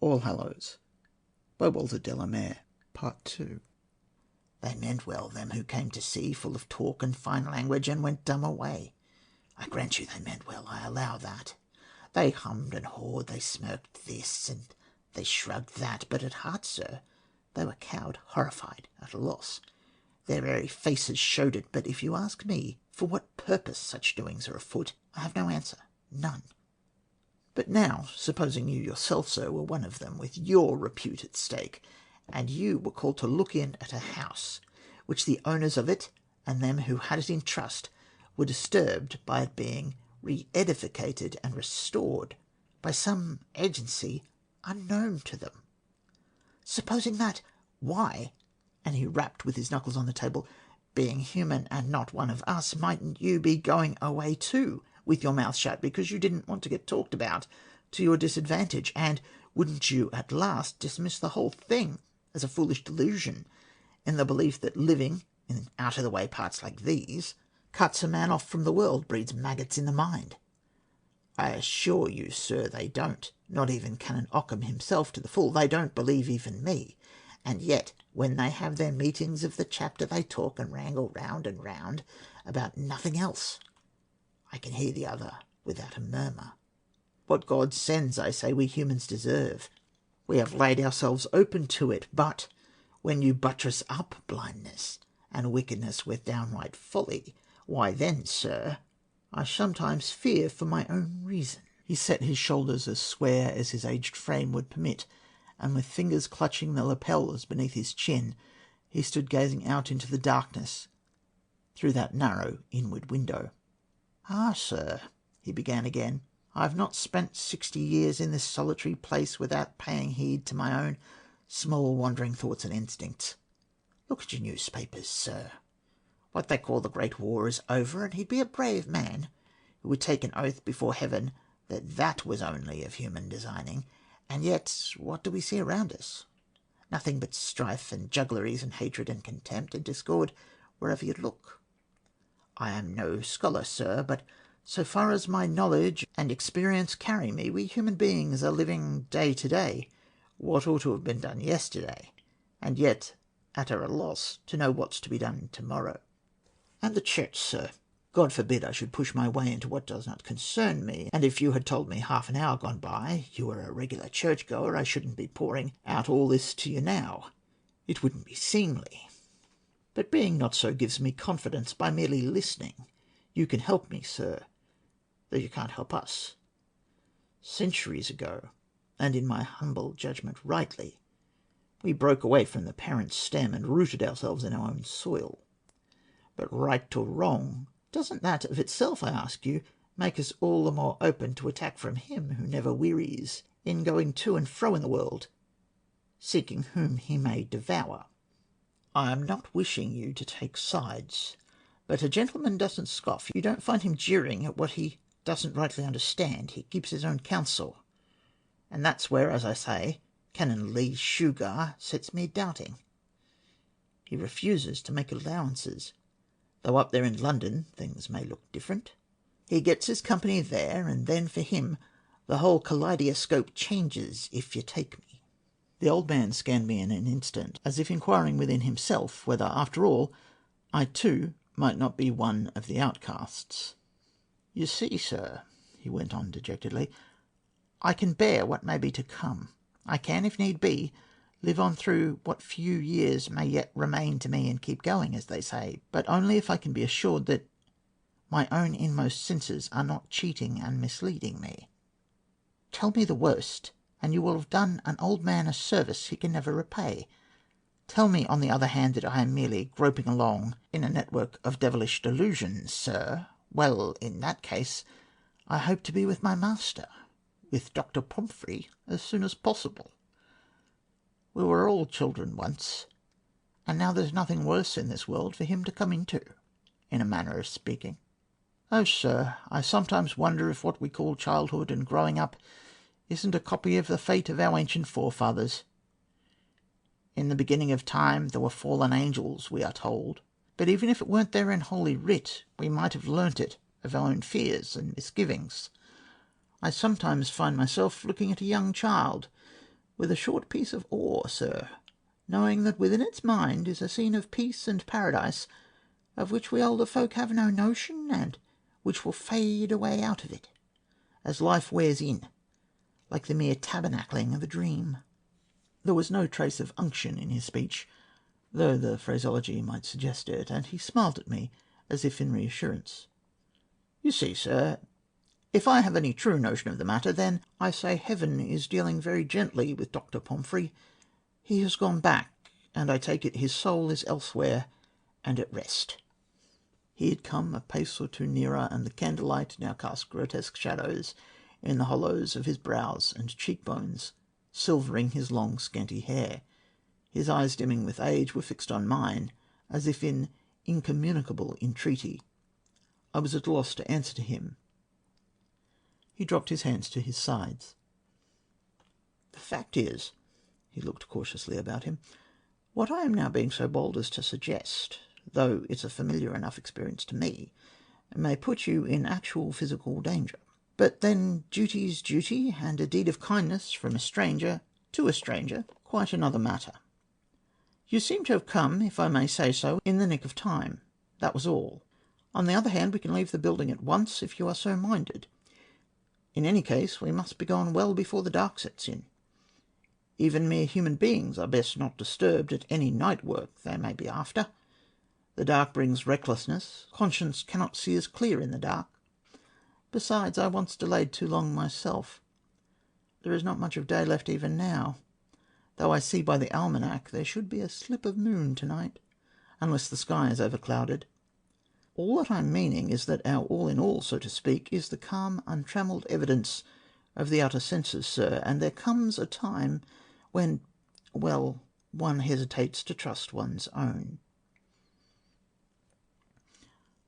All Hallows, by Walter Delamere, Part 2. They meant well, them who came to see, full of talk and fine language, and went dumb away. I grant you they meant well, I allow that. They hummed and hawed, they smirked this, and they shrugged that, but at heart, sir, they were cowed, horrified, at a loss. Their very faces showed it, but if you ask me for what purpose such doings are afoot, I have no answer, none. But now, supposing you yourself, sir, were one of them, with your repute at stake, and you were called to look in at a house, which the owners of it, and them who had it in trust, were disturbed by it being re-edificated and restored by some agency unknown to them. Supposing that, why, and he rapped with his knuckles on the table, being human and not one of us, mightn't you be going away too, with your mouth shut, because you didn't want to get talked about to your disadvantage, and wouldn't you at last dismiss the whole thing as a foolish delusion, in the belief that living in out-of-the-way parts like these cuts a man off from the world, breeds maggots in the mind? I assure you, sir, they don't, not even Canon Ockham himself to the full. They don't believe even me, and yet when they have their meetings of the chapter they talk and wrangle round and round about nothing else. I can hear the other without a murmur. What God sends, I say, we humans deserve. We have laid ourselves open to it, but when you buttress up blindness and wickedness with downright folly, why then, sir, I sometimes fear for my own reason. He set his shoulders as square as his aged frame would permit, and with fingers clutching the lapels beneath his chin, he stood gazing out into the darkness through that narrow inward window. "Ah, sir," he began again, "I have not spent 60 years in this solitary place without paying heed to my own small wandering thoughts and instincts. Look at your newspapers, sir. What they call the Great War is over, and he'd be a brave man who would take an oath before heaven that that was only of human designing. And yet, what do we see around us? Nothing but strife and juggleries and hatred and contempt and discord wherever you look. I am no scholar, sir, but so far as my knowledge and experience carry me, we human beings are living day to day what ought to have been done yesterday, and yet at a loss to know what's to be done tomorrow. And the church, sir, God forbid I should push my way into what does not concern me, and if you had told me half an hour gone by you were a regular churchgoer, I shouldn't be pouring out all this to you now. It wouldn't be seemly. But being not so gives me confidence by merely listening. You can help me, sir, though you can't help us. Centuries ago, and in my humble judgment rightly, we broke away from the parent stem and rooted ourselves in our own soil. But right or wrong, doesn't that of itself, I ask you, make us all the more open to attack from him who never wearies in going to and fro in the world, seeking whom he may devour? I am not wishing you to take sides, but a gentleman doesn't scoff. You don't find him jeering at what he doesn't rightly understand. He keeps his own counsel, and that's where, as I say, Canon Lee Shugar sets me doubting. He refuses to make allowances, though up there in London things may look different. He gets his company there, and then for him the whole kaleidoscope changes, if you take me." The old man scanned me in an instant, as if inquiring within himself whether, after all, I too might not be one of the outcasts. "You see, sir," he went on dejectedly, "I can bear what may be to come. I can, if need be, live on through what few years may yet remain to me and keep going, as they say, but only if I can be assured that my own inmost senses are not cheating and misleading me. Tell me the worst, and you will have done an old man a service he can never repay. Tell me, on the other hand, that I am merely groping along in a network of devilish delusions, sir. Well, in that case, I hope to be with my master, with Dr. Pomfrey, as soon as possible. We were all children once, and now there's nothing worse in this world for him to come into, in a manner of speaking. Oh, sir, I sometimes wonder if what we call childhood and growing up isn't a copy of the fate of our ancient forefathers. In the beginning of time there were fallen angels, we are told, but even if it weren't there in Holy Writ, we might have learnt it of our own fears and misgivings. I sometimes find myself looking at a young child, with a short piece of ore, sir, knowing that within its mind is a scene of peace and paradise, of which we older folk have no notion, and which will fade away out of it, as life wears in, like the mere tabernacling of a dream." There was no trace of unction in his speech, though the phraseology might suggest it, and he smiled at me as if in reassurance. "You see, sir, if I have any true notion of the matter, then I say Heaven is dealing very gently with Dr. Pomfrey. He has gone back, and I take it his soul is elsewhere and at rest." He had come a pace or two nearer, and the candlelight now cast grotesque shadows in the hollows of his brows and cheekbones, silvering his long scanty hair. His eyes, dimming with age, were fixed on mine, as if in incommunicable entreaty. I was at a loss to answer to him. He dropped his hands to his sides. "The fact is," he looked cautiously about him, "what I am now being so bold as to suggest, though it's a familiar enough experience to me, may put you in actual physical danger. But then duty's duty, and a deed of kindness from a stranger to a stranger, quite another matter. You seem to have come, if I may say so, in the nick of time. That was all. On the other hand, we can leave the building at once, if you are so minded. In any case, we must be gone well before the dark sets in. Even mere human beings are best not disturbed at any night work they may be after. The dark brings recklessness. Conscience cannot see as clear in the dark. Besides, I once delayed too long myself. There is not much of day left even now, though I see by the almanac there should be a slip of moon tonight, unless the sky is overclouded. All that I'm meaning is that our all-in-all, so to speak, is the calm, untrammelled evidence of the outer senses, sir, and there comes a time when, well, one hesitates to trust one's own.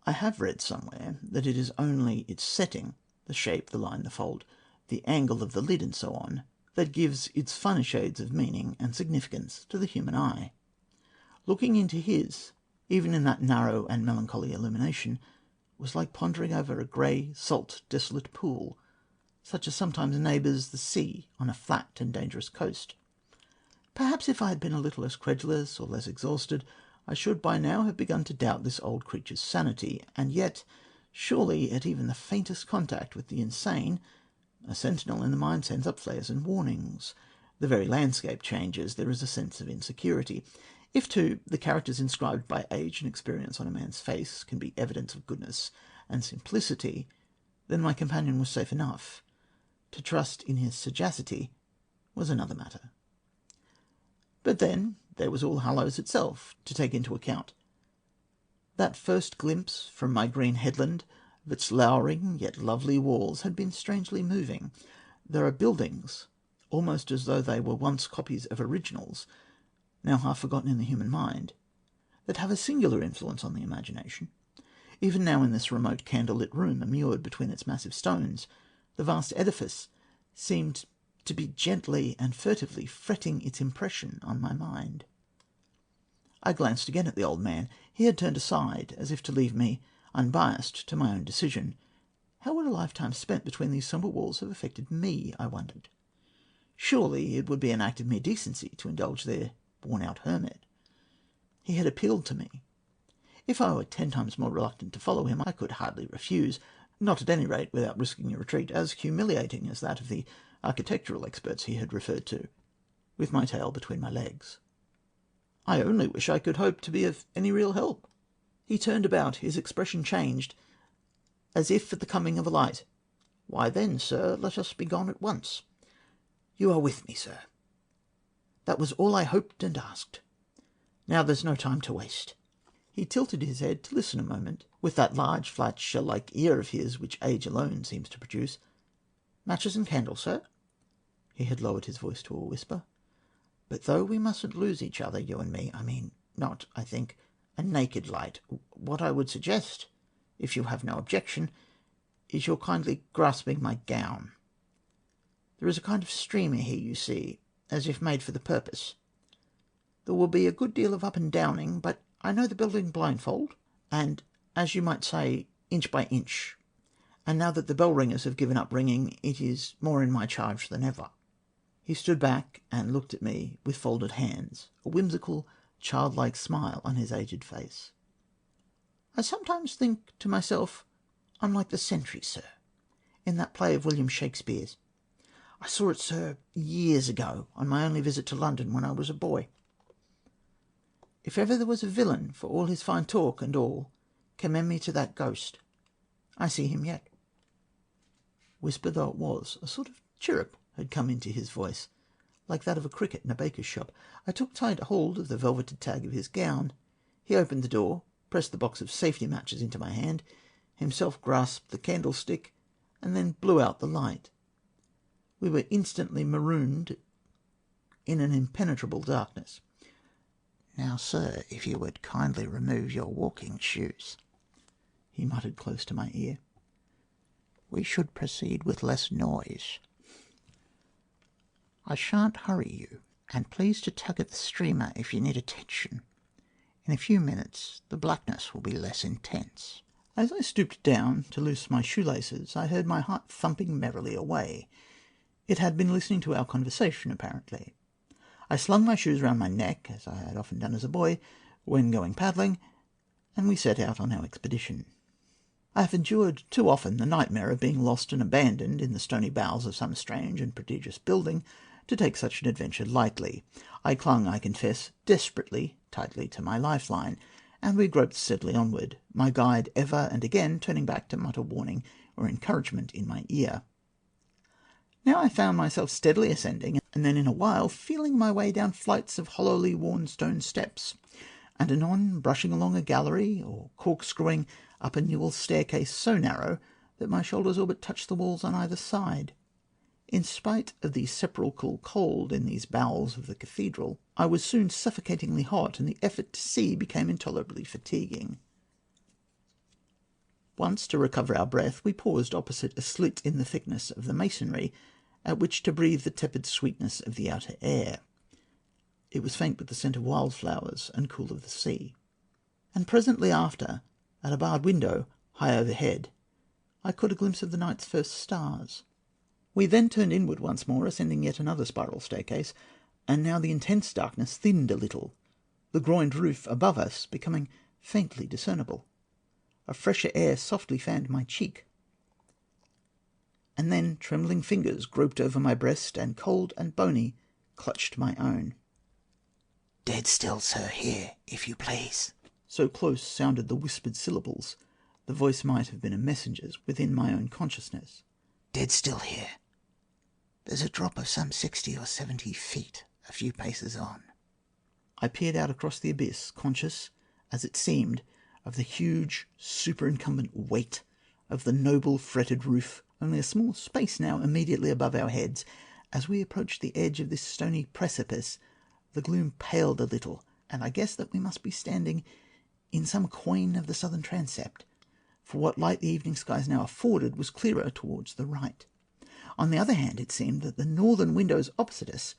I have read somewhere that it is only its setting, the shape, the line, the fold, the angle of the lid, and so on, that gives its finer shades of meaning and significance to the human eye. Looking into his, even in that narrow and melancholy illumination, was like pondering over a grey, salt, desolate pool, such as sometimes neighbours the sea on a flat and dangerous coast. Perhaps if I had been a little less credulous or less exhausted, I should by now have begun to doubt this old creature's sanity, and yet, surely, at even the faintest contact with the insane, a sentinel in the mind sends up flares and warnings. The very landscape changes. There is a sense of insecurity. If, too, the characters inscribed by age and experience on a man's face can be evidence of goodness and simplicity, then my companion was safe enough. To trust in his sagacity was another matter. But then there was all Hallows itself to take into account. That first glimpse from my green headland of its lowering yet lovely walls had been strangely moving. There are buildings, almost as though they were once copies of originals, now half forgotten in the human mind, that have a singular influence on the imagination. Even now in this remote candle-lit room, immured between its massive stones, the vast edifice seemed to be gently and furtively fretting its impression on my mind. I glanced again at the old man. He had turned aside, as if to leave me unbiased to my own decision. How would a lifetime spent between these sombre walls have affected me, I wondered. Surely it would be an act of mere decency to indulge their worn-out hermit. He had appealed to me. If I were 10 times more reluctant to follow him, I could hardly refuse, not at any rate without risking a retreat as humiliating as that of the architectural experts he had referred to, with my tail between my legs. I only wish I could hope to be of any real help. He turned about, his expression changed, as if at the coming of a light. Why then, sir, let us be gone at once. You are with me, sir. That was all I hoped and asked. Now there's no time to waste. He tilted his head to listen a moment, with that large, flat, shell-like ear of his which age alone seems to produce. Matches and candles, sir? He had lowered his voice to a whisper. But though we mustn't lose each other, you and me, I mean, not, I think, a naked light. What I would suggest, if you have no objection, is your kindly grasping my gown. There is a kind of streamer here, you see, as if made for the purpose. There will be a good deal of up and downing, but I know the building blindfold, and, as you might say, inch by inch. And now that the bell-ringers have given up ringing, it is more in my charge than ever. He stood back and looked at me with folded hands, a whimsical, childlike smile on his aged face. "I sometimes think to myself I'm like the sentry, sir, in that play of William Shakespeare's. I saw it, sir, years ago, on my only visit to London when I was a boy. If ever there was a villain, for all his fine talk and all, commend me to that ghost. I see him yet." Whisper though it was, a sort of chirrup had come into his voice, like that of a cricket in a baker's shop. I took tight hold of the velveted tag of his gown. He opened the door, pressed the box of safety matches into my hand, himself grasped the candlestick, and then blew out the light. We were instantly marooned in an impenetrable darkness. "Now, sir, if you would kindly remove your walking shoes," he muttered close to my ear, "we should proceed with less noise. I shan't hurry you, and please to tug at the streamer if you need attention. In a few minutes the blackness will be less intense." As I stooped down to loose my shoelaces, I heard my heart thumping merrily away. It had been listening to our conversation, apparently. I slung my shoes round my neck, as I had often done as a boy when going paddling, and we set out on our expedition. I have endured too often the nightmare of being lost and abandoned in the stony bowels of some strange and prodigious building to take such an adventure lightly. I clung, I confess, desperately tightly to my lifeline, and we groped steadily onward, my guide ever and again turning back to mutter warning or encouragement in my ear. Now I found myself steadily ascending, and then in a while feeling my way down flights of hollowly worn stone steps, and anon brushing along a gallery, or corkscrewing up a newel staircase so narrow that my shoulders all but touched the walls on either side. In spite of the sepulchral cold in these bowels of the cathedral, I was soon suffocatingly hot, and the effort to see became intolerably fatiguing. Once, to recover our breath, we paused opposite a slit in the thickness of the masonry, at which to breathe the tepid sweetness of the outer air. It was faint with the scent of wildflowers and cool of the sea. And presently after, at a barred window high overhead, I caught a glimpse of the night's first stars. We then turned inward once more, ascending yet another spiral staircase, and now the intense darkness thinned a little, the groined roof above us becoming faintly discernible. A fresher air softly fanned my cheek, and then trembling fingers groped over my breast, and cold and bony clutched my own. "Dead still, sir, here, if you please." So close sounded the whispered syllables, the voice might have been a messenger's within my own consciousness. "Dead still here. There's a drop of some 60 or 70 feet a few paces on." I peered out across the abyss, conscious, as it seemed, of the huge superincumbent weight of the noble fretted roof, only a small space now immediately above our heads. As we approached the edge of this stony precipice, the gloom paled a little, and I guessed that we must be standing in some coign of the southern transept, for what light the evening skies now afforded was clearer towards the right. On the other hand, it seemed that the northern windows opposite us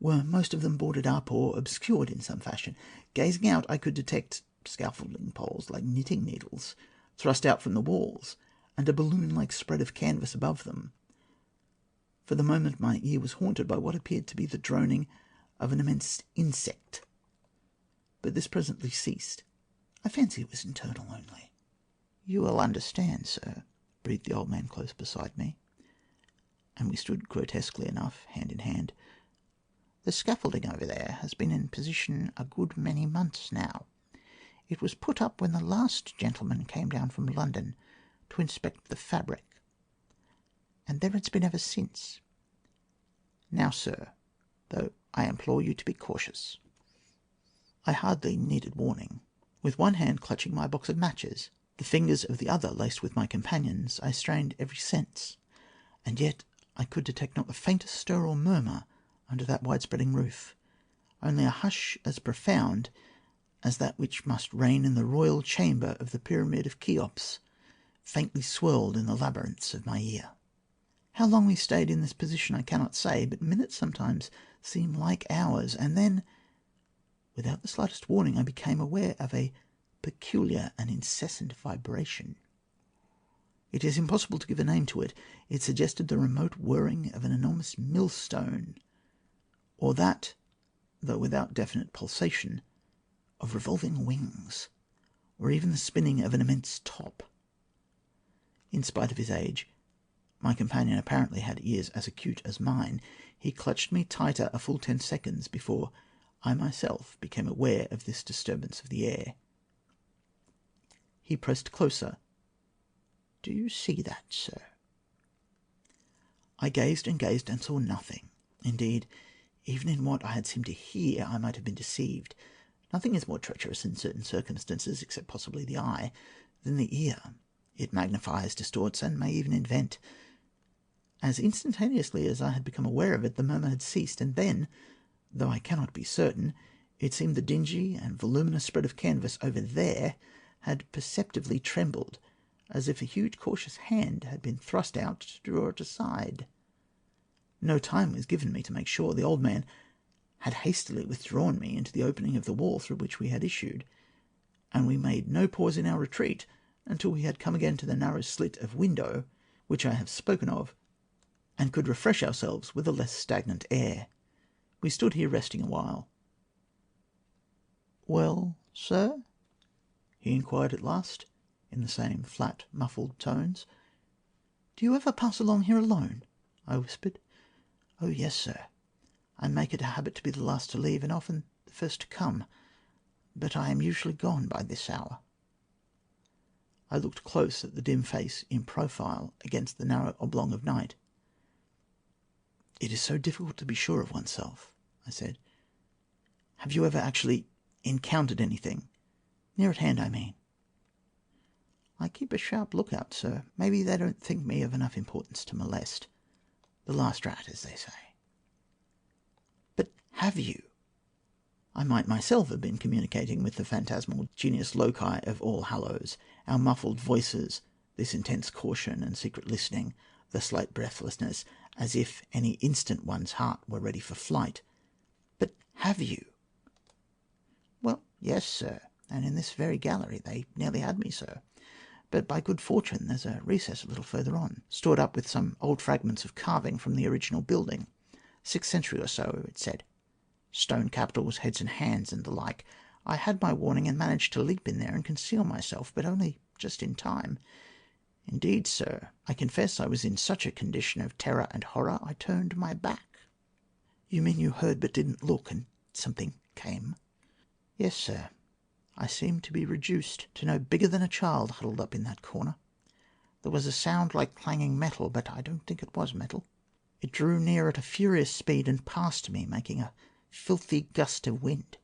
were most of them boarded up or obscured in some fashion. Gazing out, I could detect scaffolding poles like knitting needles thrust out from the walls, and a balloon-like spread of canvas above them. For the moment my ear was haunted by what appeared to be the droning of an immense insect, but this presently ceased. I fancy it was internal only. "You will understand, sir," breathed the old man close beside me, and we stood grotesquely enough, hand in hand. "The scaffolding over there has been in position a good many months now. It was put up when the last gentleman came down from London to inspect the fabric, and there it's been ever since. Now, sir, though I implore you to be cautious." I hardly needed warning. With one hand clutching my box of matches, the fingers of the other laced with my companions, I strained every sense, and yet I could detect not the faintest stir or murmur under that wide-spreading roof, only a hush as profound as that which must reign in the royal chamber of the pyramid of Cheops, faintly swirled in the labyrinths of my ear. How long we stayed in this position I cannot say, but minutes sometimes seem like hours, and then, without the slightest warning, I became aware of a peculiar and incessant vibration. It is impossible to give a name to it. It suggested the remote whirring of an enormous millstone, or that, though without definite pulsation, of revolving wings, or even the spinning of an immense top. In spite of his age, my companion apparently had ears as acute as mine. He clutched me tighter a full 10 seconds before I myself became aware of this disturbance of the air. He pressed closer. "Do you see that, sir?" I gazed and gazed and saw nothing. Indeed, even in what I had seemed to hear, I might have been deceived. Nothing is more treacherous in certain circumstances, except possibly the eye, than the ear. It magnifies, distorts, and may even invent. As instantaneously as I had become aware of it, the murmur had ceased, and then, though I cannot be certain, it seemed the dingy and voluminous spread of canvas over there had perceptibly trembled, as if a huge cautious hand had been thrust out to draw it aside. No time was given me to make sure. The old man had hastily withdrawn me into the opening of the wall through which we had issued, and we made no pause in our retreat until we had come again to the narrow slit of window which I have spoken of, and could refresh ourselves with a less stagnant air. We stood here resting a while. "Well, sir?" he inquired at last, in the same flat, muffled tones. "Do you ever pass along here alone?" I whispered. "Oh, yes, sir. I make it a habit to be the last to leave, and often the first to come, but I am usually gone by this hour." I looked close at the dim face in profile against the narrow oblong of night. "It is so difficult to be sure of oneself," I said. "Have you ever actually encountered anything? Near at hand, I mean." "I keep a sharp lookout, sir. Maybe they don't think me of enough importance to molest. The last rat, as they say." "But have you?" I might myself have been communicating with the phantasmal genius loci of All Hallows, our muffled voices, this intense caution and secret listening, the slight breathlessness, as if any instant one's heart were ready for flight. "But have you?" "Well, yes, sir, and in this very gallery they nearly had me, sir. But by good fortune there's a recess a little further on, stored up with some old fragments of carving from the original building. 6th century or so, it said. Stone capitals, heads and hands, and the like. I had my warning and managed to leap in there and conceal myself, but only just in time. Indeed, sir, I confess I was in such a condition of terror and horror I turned my back." "You mean you heard but didn't look, and something came?" "Yes, sir. I seemed to be reduced to no bigger than a child huddled up in that corner. There was a sound like clanging metal, but I don't think it was metal. It drew near at a furious speed and passed me, making a filthy gust of wind.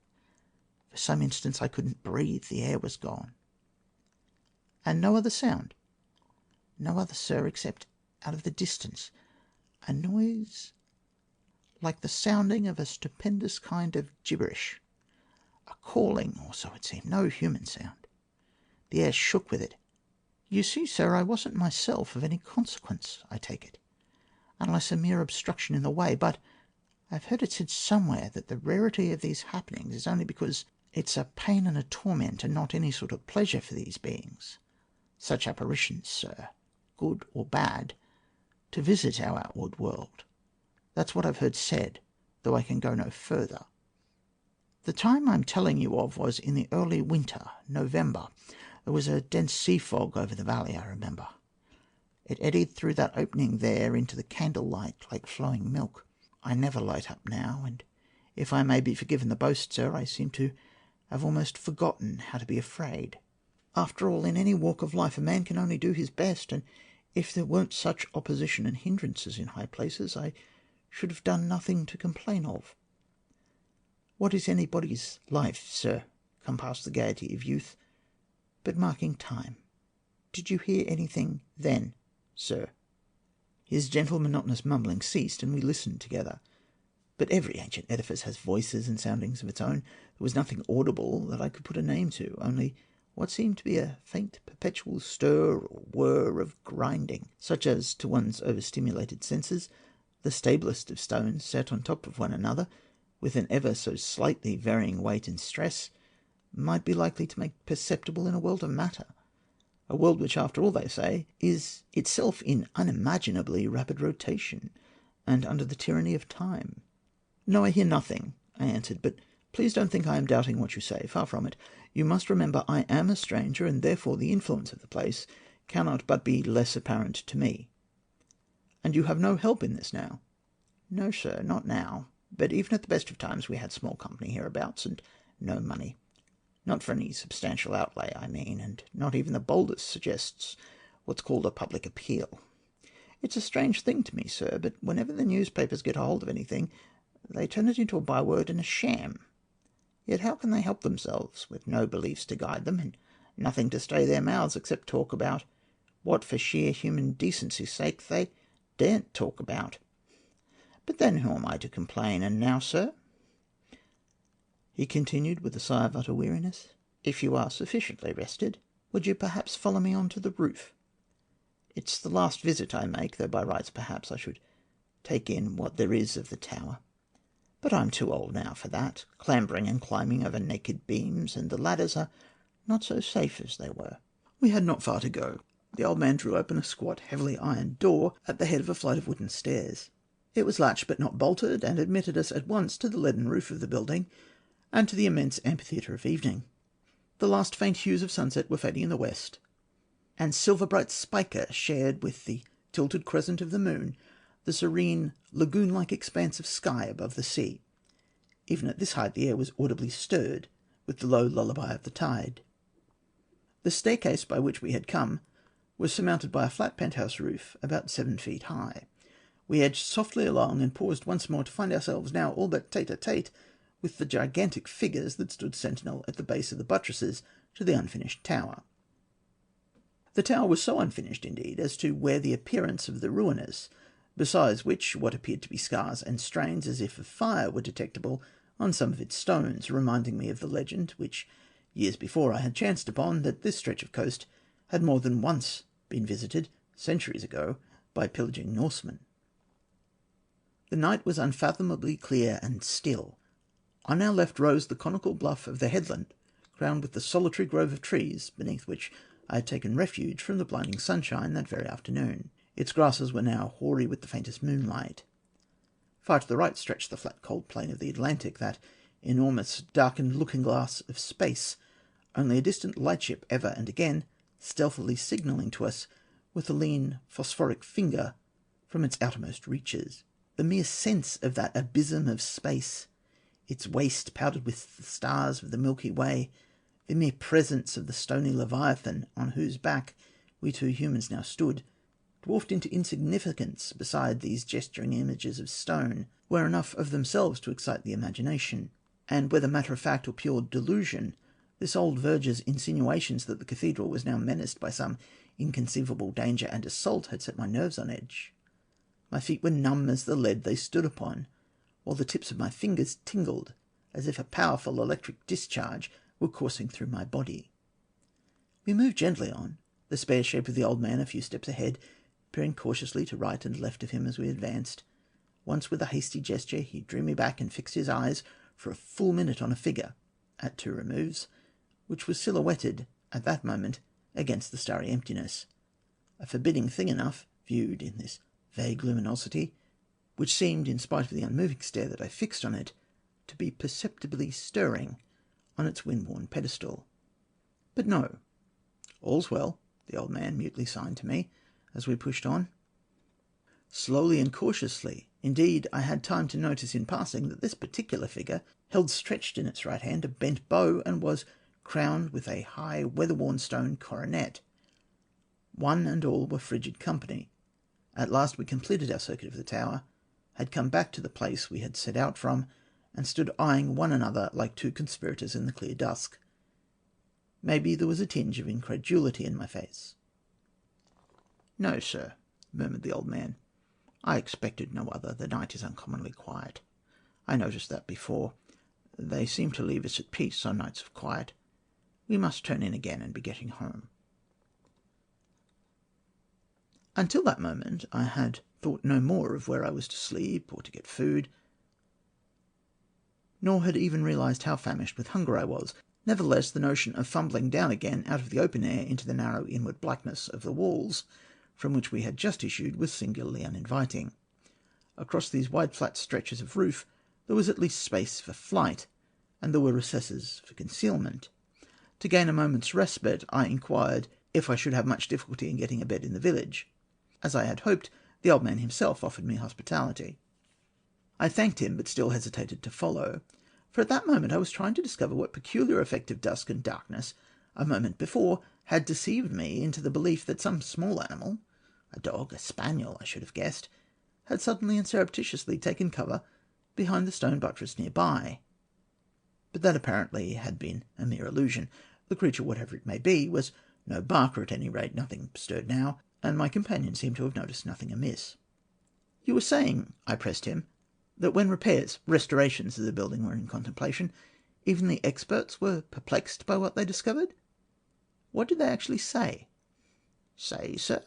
For some instants I couldn't breathe. The air was gone." "And no other sound?" "No other, sir, except out of the distance a noise like the sounding of a stupendous kind of gibberish. A calling, or so it seemed. No human sound. The air shook with it. You see, sir, I wasn't myself of any consequence, I take it, unless a mere obstruction in the way. But I've heard it said somewhere that the rarity of these happenings is only because it's a pain and a torment and not any sort of pleasure for these beings, such apparitions, sir, good or bad, to visit our outward world. That's what I've heard said, though I can go no further. The time I'm telling you of was in the early winter, November. There was a dense sea fog over the valley, I remember. It eddied through that opening there into the candlelight like flowing milk. I never light up now, and if I may be forgiven the boast, sir, I seem to have almost forgotten how to be afraid. After all, in any walk of life a man can only do his best, and if there weren't such opposition and hindrances in high places, I should have done nothing to complain of. What is anybody's life, sir, come past the gaiety of youth, but marking time? Did you hear anything then, sir?" His gentle monotonous mumbling ceased, and we listened together. But every ancient edifice has voices and soundings of its own. There was nothing audible that I could put a name to, only what seemed to be a faint perpetual stir or whir of grinding, such as, to one's overstimulated senses, the stablest of stones set on top of one another, with an ever so slightly varying weight and stress, might be likely to make perceptible in a world of matter. A world which, after all, they say, is itself in unimaginably rapid rotation, and under the tyranny of time. No, I hear nothing, I answered, but please don't think I am doubting what you say. Far from it. You must remember I am a stranger, and therefore the influence of the place cannot but be less apparent to me. And you have no help in this now? No, sir, not now. But even at the best of times we had small company hereabouts, and no money. Not for any substantial outlay, I mean, and not even the boldest suggests what's called a public appeal. It's a strange thing to me, sir, but whenever the newspapers get hold of anything, they turn it into a byword and a sham. Yet how can they help themselves, with no beliefs to guide them, and nothing to stay their mouths except talk about what, for sheer human decency's sake, they daren't talk about? But then who am I to complain? And now, sir," he continued with a sigh of utter weariness, "if you are sufficiently rested, would you perhaps follow me on to the roof? It's the last visit I make, though by rights perhaps I should take in what there is of the tower. But I'm too old now for that, clambering and climbing over naked beams, and the ladders are not so safe as they were." We had not far to go. The old man drew open a squat, heavily ironed door at the head of a flight of wooden stairs. It was latched but not bolted, and admitted us at once to the leaden roof of the building, and to the immense amphitheatre of evening. The last faint hues of sunset were fading in the west, and silver-bright Spica shared with the tilted crescent of the moon the serene, lagoon-like expanse of sky above the sea. Even at this height the air was audibly stirred with the low lullaby of the tide. The staircase by which we had come was surmounted by a flat penthouse roof about 7 feet high. We edged softly along, and paused once more to find ourselves now all but tete-a-tete with the gigantic figures that stood sentinel at the base of the buttresses to the unfinished tower. The tower was so unfinished, indeed, as to wear the appearance of the ruinous, besides which what appeared to be scars and strains as if of fire were detectable on some of its stones, reminding me of the legend, which years before I had chanced upon, that this stretch of coast had more than once been visited, centuries ago, by pillaging Norsemen. The night was unfathomably clear and still. On our left rose the conical bluff of the headland, crowned with the solitary grove of trees, beneath which I had taken refuge from the blinding sunshine that very afternoon. Its grasses were now hoary with the faintest moonlight. Far to the right stretched the flat cold plain of the Atlantic, that enormous darkened looking-glass of space, only a distant lightship ever and again stealthily signalling to us with a lean phosphoric finger from its outermost reaches. The mere sense of that abysm of space, its waste powdered with the stars of the Milky Way, the mere presence of the stony Leviathan on whose back we two humans now stood, dwarfed into insignificance beside these gesturing images of stone, were enough of themselves to excite the imagination. And whether matter of fact or pure delusion, this old verger's insinuations that the cathedral was now menaced by some inconceivable danger and assault had set my nerves on edge. My feet were numb as the lead they stood upon, while the tips of my fingers tingled as if a powerful electric discharge were coursing through my body. We moved gently on, the spare shape of the old man a few steps ahead, peering cautiously to right and left of him as we advanced. Once with a hasty gesture he drew me back and fixed his eyes for a full minute on a figure, at 2 removes, which was silhouetted at that moment against the starry emptiness. A forbidding thing enough, viewed in this vague luminosity, which seemed, in spite of the unmoving stare that I fixed on it, to be perceptibly stirring on its wind-worn pedestal. But no. All's well, the old man mutely signed to me as we pushed on. Slowly and cautiously, indeed, I had time to notice in passing that this particular figure held stretched in its right hand a bent bow, and was crowned with a high weather-worn stone coronet. One and all were frigid company. At last we completed our circuit of the tower, had come back to the place we had set out from, and stood eyeing one another like two conspirators in the clear dusk. Maybe there was a tinge of incredulity in my face. "No, sir," murmured the old man. "I expected no other. The night is uncommonly quiet. I noticed that before. They seem to leave us at peace on nights of quiet. We must turn in again and be getting home." Until that moment I had thought no more of where I was to sleep or to get food, nor had even realized how famished with hunger I was. Nevertheless, the notion of fumbling down again out of the open air into the narrow inward blackness of the walls from which we had just issued was singularly uninviting. Across these wide flat stretches of roof there was at least space for flight, and there were recesses for concealment. To gain a moment's respite, I inquired if I should have much difficulty in getting a bed in the village. As I had hoped, the old man himself offered me hospitality. I thanked him, but still hesitated to follow, for at that moment I was trying to discover what peculiar effect of dusk and darkness, a moment before, had deceived me into the belief that some small animal, a dog, a spaniel, I should have guessed, had suddenly and surreptitiously taken cover behind the stone buttress near by. But that apparently had been a mere illusion. The creature, whatever it may be, was no barker at any rate. Nothing stirred now, and my companion seemed to have noticed nothing amiss. "You were saying," I pressed him, "that when restorations of the building were in contemplation, even the experts were perplexed by what they discovered. What did they actually say?" "Say, sir?"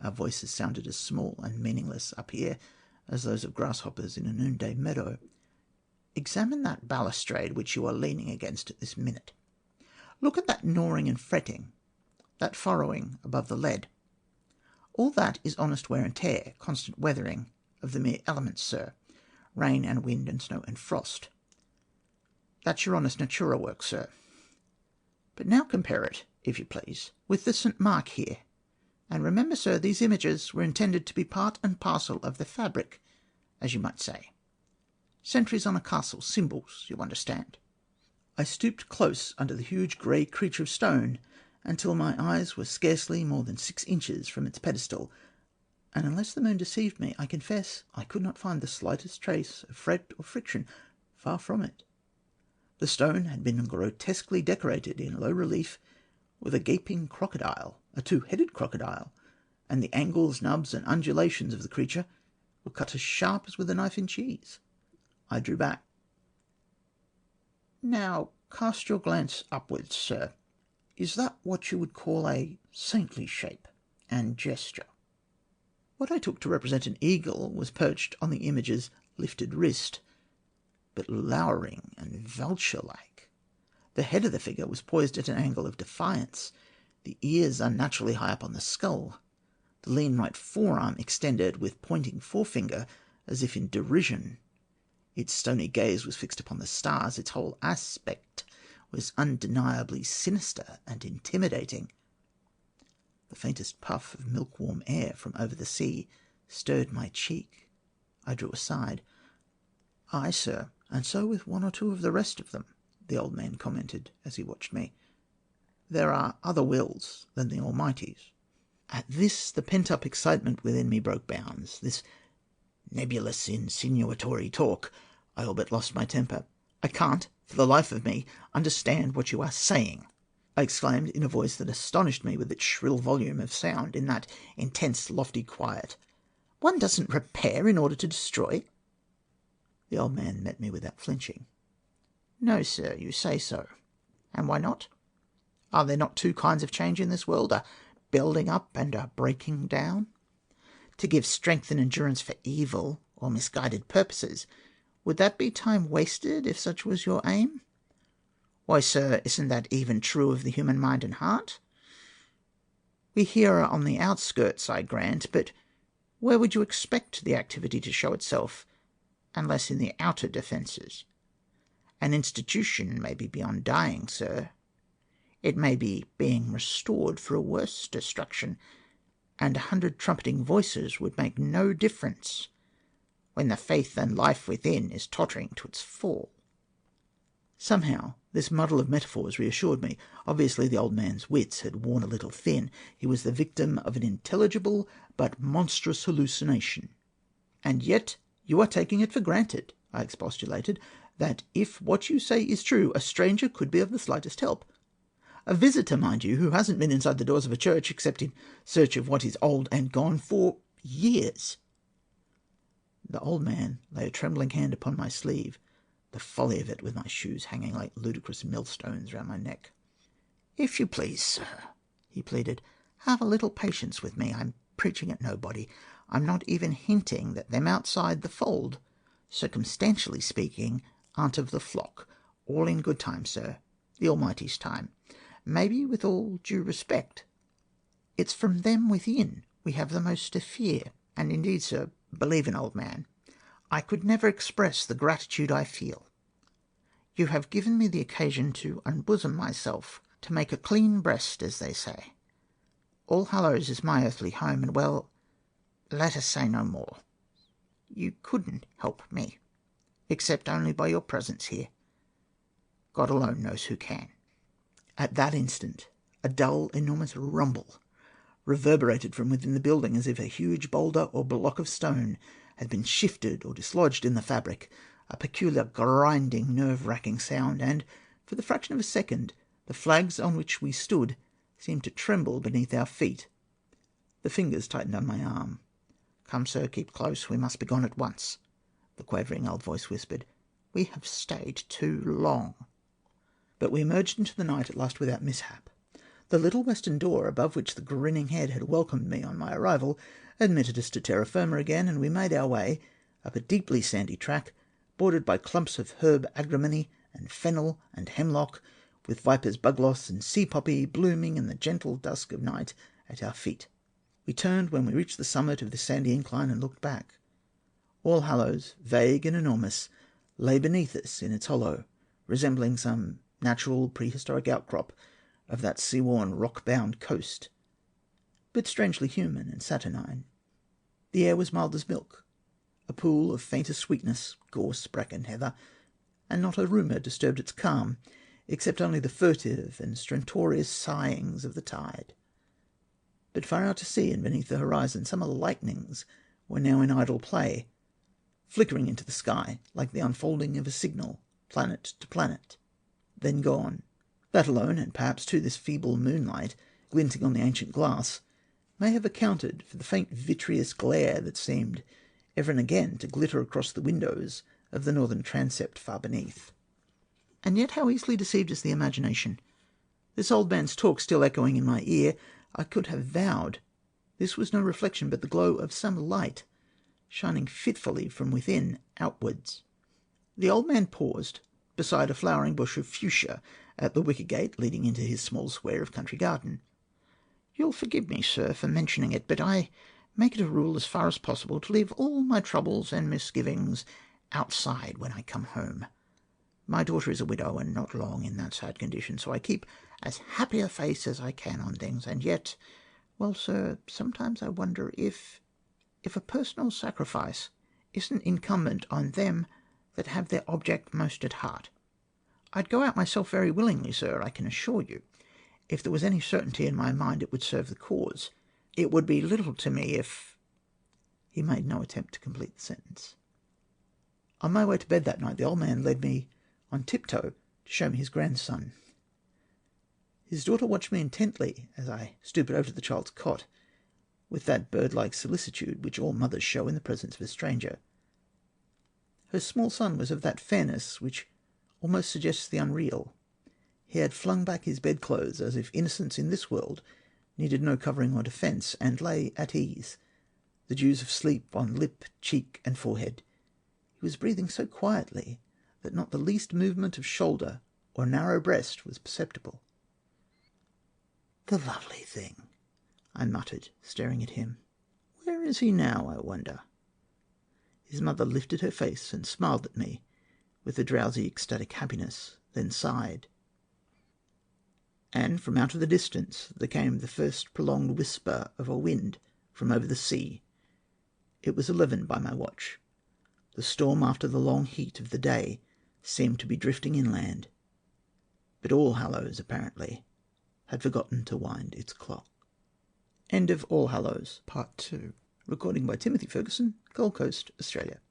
Our voices sounded as small and meaningless up here as those of grasshoppers in a noonday meadow. "Examine that balustrade which you are leaning against at this minute. Look at that gnawing and fretting, that furrowing above the lead. All that is honest wear and tear, constant weathering of the mere elements, sir, rain and wind and snow and frost. That's your honest natura work, sir. But now compare it, if you please, with the St. Mark here. And remember, sir, these images were intended to be part and parcel of the fabric, as you might say. Sentries on a castle, symbols, you understand." I stooped close under the huge grey creature of stone until my eyes were scarcely more than 6 inches from its pedestal, and unless the moon deceived me, I confess I could not find the slightest trace of fret or friction. Far from it. The stone had been grotesquely decorated in low relief with a gaping crocodile, a 2-headed crocodile, and the angles, nubs, and undulations of the creature were cut as sharp as with a knife in cheese. I drew back. "Now cast your glance upwards, sir. Is that what you would call a saintly shape and gesture?" What I took to represent an eagle was perched on the image's lifted wrist, but lowering and vulture-like. The head of the figure was poised at an angle of defiance, the ears unnaturally high up on the skull, the lean right forearm extended with pointing forefinger as if in derision. Its stony gaze was fixed upon the stars. Its whole aspect was undeniably sinister and intimidating. The faintest puff of milk-warm air from over the sea stirred my cheek. I drew aside. "Aye, sir, and so with one or two of the rest of them," the old man commented as he watched me. "There are other wills than the Almighty's." At this the pent-up excitement within me broke bounds. This nebulous, insinuatory talk, I all but lost my temper. "I can't, for the life of me, understand what you are saying," I exclaimed in a voice that astonished me with its shrill volume of sound in that intense, lofty quiet. "One doesn't repair in order to destroy." The old man met me without flinching. "No, sir, you say so. And why not? Are there not 2 kinds of change in this world, a building up and a breaking down? To give strength and endurance for evil or misguided purposes, would that be time wasted if such was your aim? Why, sir, isn't that even true of the human mind and heart? We here are on the outskirts, I grant, but where would you expect the activity to show itself, unless in the outer defences? An institution may be beyond dying, sir. It may be being restored for a worse destruction, and 100 trumpeting voices would make no difference when the faith and life within is tottering to its fall." Somehow this muddle of metaphors reassured me. Obviously the old man's wits had worn a little thin. He was the victim of an intelligible but monstrous hallucination. "And yet you are taking it for granted," I expostulated, "that if what you say is true, a stranger could be of the slightest help. A visitor, mind you, who hasn't been inside the doors of a church except in search of what is old and gone for years." The old man lay a trembling hand upon my sleeve, the folly of it with my shoes hanging like ludicrous millstones round my neck. "If you please, sir," he pleaded, "have a little patience with me. I'm preaching at nobody. I'm not even hinting that them outside the fold, circumstantially speaking, aren't of the flock. All in good time, sir. the Almighty's time. Maybe, with all due respect, it's from them within we have the most to fear. And indeed, sir, believe an old man, I could never express the gratitude I feel. You have given me the occasion to unbosom myself, to make a clean breast, as they say. All Hallows is my earthly home, and, well, let us say no more. You couldn't help me, except only by your presence here. God alone knows who can." At that instant, a dull, enormous rumble reverberated from within the building, as if a huge boulder or block of stone had been shifted or dislodged in the fabric, a peculiar grinding, nerve-racking sound, and, for the fraction of a second, the flags on which we stood seemed to tremble beneath our feet. The fingers tightened on my arm. "Come, sir, keep close. We must be gone at once," the quavering old voice whispered. "We have stayed too long." But we emerged into the night at last without mishap. The little western door, above which the grinning head had welcomed me on my arrival, admitted us to terra firma again, and we made our way up a deeply sandy track, bordered by clumps of herb agrimony and fennel and hemlock, with vipers, bugloss, and sea poppy blooming in the gentle dusk of night at our feet. We turned when we reached the summit of the sandy incline and looked back. All Hallows, vague and enormous, lay beneath us in its hollow, resembling some natural prehistoric outcrop of that sea-worn, rock-bound coast, but strangely human and saturnine. The air was mild as milk, a pool of faintest sweetness, gorse, bracken, heather, and not a rumour disturbed its calm, except only the furtive and stentorious sighings of the tide. But far out to sea and beneath the horizon, summer lightnings were now in idle play, flickering into the sky like the unfolding of a signal, planet to planet, then gone. That alone, and perhaps too this feeble moonlight, glinting on the ancient glass, may have accounted for the faint vitreous glare that seemed ever and again to glitter across the windows of the northern transept far beneath. And yet how easily deceived is the imagination! This old man's talk still echoing in my ear, I could have vowed this was no reflection but the glow of some light, shining fitfully from within outwards. The old man paused beside a flowering bush of fuchsia at the wicket gate leading into his small square of country garden. "You'll forgive me, sir, for mentioning it, but I make it a rule as far as possible to leave all my troubles and misgivings outside when I come home. My daughter is a widow and not long in that sad condition, so I keep as happy a face as I can on things, and yet, well, sir, sometimes I wonder if a personal sacrifice isn't incumbent on them that have their object most at heart. I'd go out myself very willingly, sir, I can assure you, if there was any certainty in my mind it would serve the cause. It would be little to me if—" He made no attempt to complete the sentence. On my way to bed that night, the old man led me on tiptoe to show me his grandson. His daughter watched me intently as I stooped over the child's cot, with that bird-like solicitude which all mothers show in the presence of a stranger. Her small son was of that fairness which almost suggests the unreal. He had flung back his bedclothes as if innocence in this world needed no covering or defence, and lay at ease, the dews of sleep on lip, cheek, and forehead. He was breathing so quietly that not the least movement of shoulder or narrow breast was perceptible. "The lovely thing," I muttered, staring at him. "Where is he now, I wonder?" His mother lifted her face and smiled at me with a drowsy, ecstatic happiness, then sighed. And from out of the distance there came the first prolonged whisper of a wind from over the sea. It was 11 by my watch. The storm, after the long heat of the day, seemed to be drifting inland. But All Hallows, apparently, had forgotten to wind its clock. End of All Hallows, Part 2. Recording by Timothy Ferguson, Gold Coast, Australia.